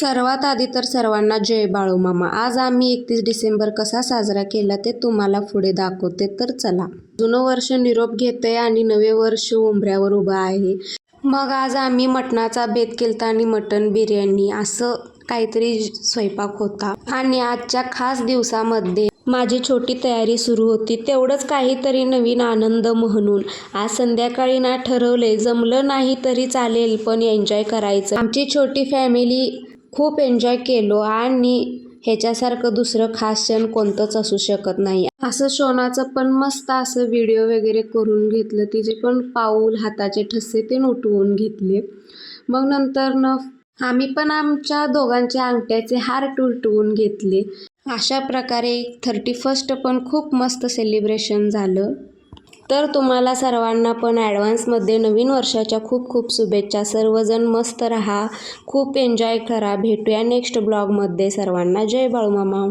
सर्वात आधी तर सर्वांना जय बाळूमामा. आज आम्ही 31 डिसेंबर कसा साजरा केला ते तुम्हाला पुढे दाखवते, तर चला. जुनं वर्ष निरोप घेतंय आणि नवे वर्ष उंबऱ्यावर उभं आहे. मग आज आम्ही मटणाचा बेत केलता आणि मटण बिर्याणी असं काहीतरी स्वयंपाक होता. आणि आजच्या खास दिवसामध्ये माझी छोटी तयारी सुरू होती. तेवढंच काहीतरी नवीन आनंद म्हणून आज संध्याकाळी ना ठरवलंय, जमलं नाही तरी चालेल पण एन्जॉय करायचं. आमची छोटी फॅमिली खूप एन्जॉय केलो आणि ह्याच्यासारखं दुसरं खास क्षण कोणतंच असू शकत नाही. असं शोनाचं पण मस्त असं व्हिडिओ वगैरे करून घेतलं. तिचे पण पाऊल, हाताचे ठसे ते उठवून घेतले. मग नंतर आम्ही पण आमच्या दोघांच्या अंगठ्याचे हार उठवून घेतले. अशा प्रकारे 31st पण खूप मस्त सेलिब्रेशन झालं. तर तुम्हाला सर्वांना पण ॲडव्हान्समध्ये नवीन वर्षाच्या खूप खूप शुभेच्छा. सर्वजण मस्त राहा, खूप एन्जॉय करा. भेटूया नेक्स्ट ब्लॉगमध्ये. सर्वांना जय बाळूमामा.